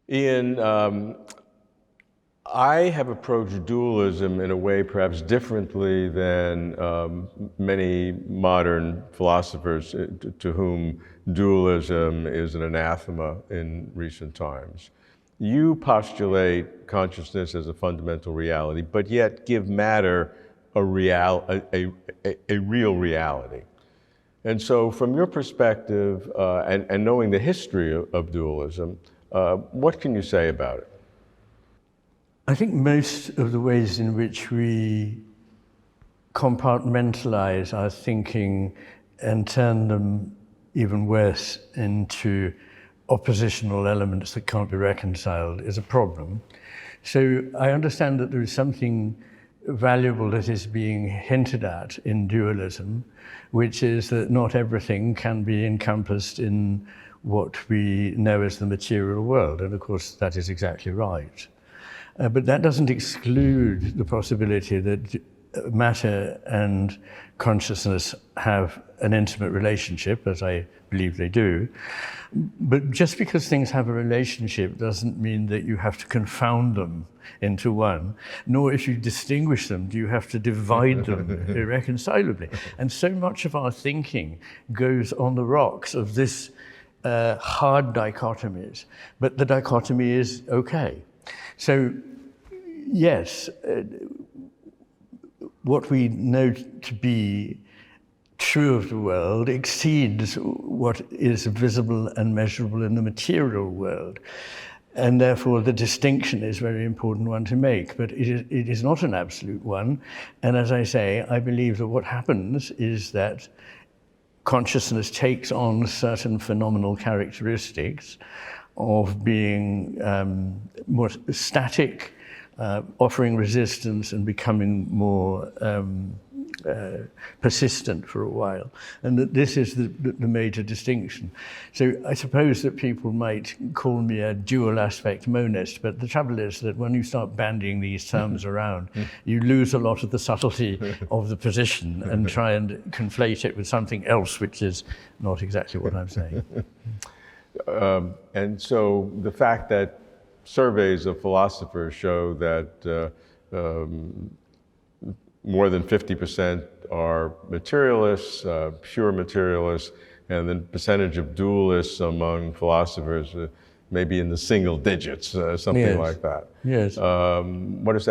Ian, I have approached dualism in a way perhaps differently than many modern philosophers to whom dualism is an anathema in recent times. You postulate consciousness as a fundamental reality, but yet give matter a real reality. And so from your perspective, and knowing the history of dualism, what can you say about it? I think most of the ways in which we compartmentalize our thinking and turn them even worse into oppositional elements that can't be reconciled is a problem. So I understand that there is something valuable that is being hinted at in dualism, which is that not everything can be encompassed in what we know as the material world. And of course, that is exactly right. But that doesn't exclude the possibility that matter and consciousness have an intimate relationship, as I believe they do. But just because things have a relationship doesn't mean that you have to confound them into one, nor if you distinguish them, do you have to divide them irreconcilably. And so much of our thinking goes on the rocks of this hard dichotomies, but the dichotomy is okay. So, yes, what we know to be true of the world exceeds what is visible and measurable in the material world. And therefore, the distinction is a very important one to make, but it is not an absolute one. And as I say, I believe that what happens is that consciousness takes on certain phenomenal characteristics of being more static, offering resistance and becoming more persistent for a while. And that this is the major distinction. So I suppose that people might call me a dual aspect monist, but the trouble is that when you start bandying these terms around, you lose a lot of the subtlety of the position and try and conflate it with something else, which is not exactly what I'm saying. And so the fact that surveys of philosophers show that more than 50% are materialists, pure materialists, and the percentage of dualists among philosophers maybe in the single digits, something Yes. like that. Yes. What does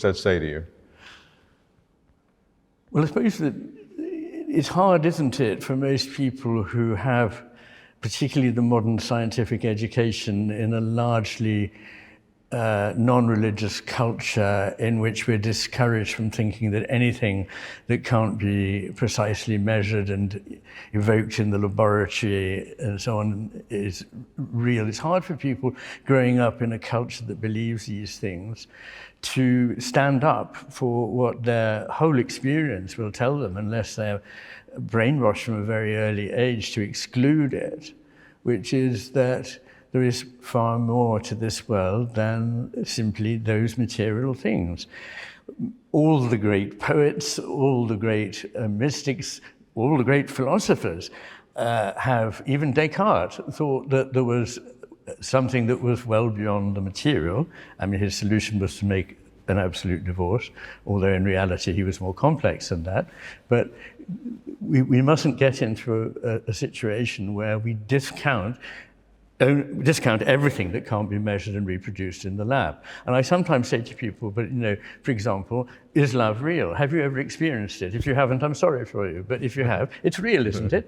that say to you? Well, I suppose that it's hard, isn't it, for most people who have particularly the modern scientific education in a largely non-religious culture in which we're discouraged from thinking that anything that can't be precisely measured and evoked in the laboratory and so on is real. It's hard for people growing up in a culture that believes these things to stand up for what their whole experience will tell them, unless they're brainwashed from a very early age to exclude it, which is that there is far more to this world than simply those material things. All the great poets, all the great mystics, all the great philosophers have, even Descartes thought that there was something that was well beyond the material. I mean, his solution was to make an absolute divorce, although in reality he was more complex than that. But we mustn't get into a situation where we discount everything that can't be measured and reproduced in the lab. And I sometimes say to people, but for example, is love real? Have you ever experienced it? If you haven't, I'm sorry for you. But if you have, it's real, isn't it?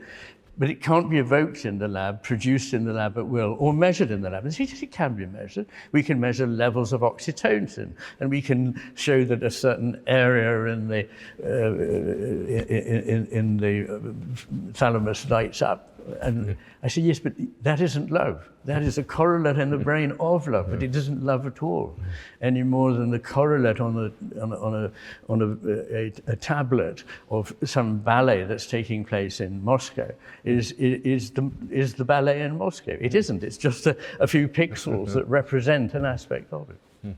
But it can't be evoked in the lab, produced in the lab at will, or measured in the lab. And it can be measured. We can measure levels of oxytocin, and we can show that a certain area in the thalamus lights up. And I say, yes, but that isn't love. That is a correlate in the brain of love, but it isn't love at all, any more than the correlate on a tablet of some ballet that's taking place in Moscow is the ballet in Moscow. It isn't. It's just a few pixels that represent an aspect of it.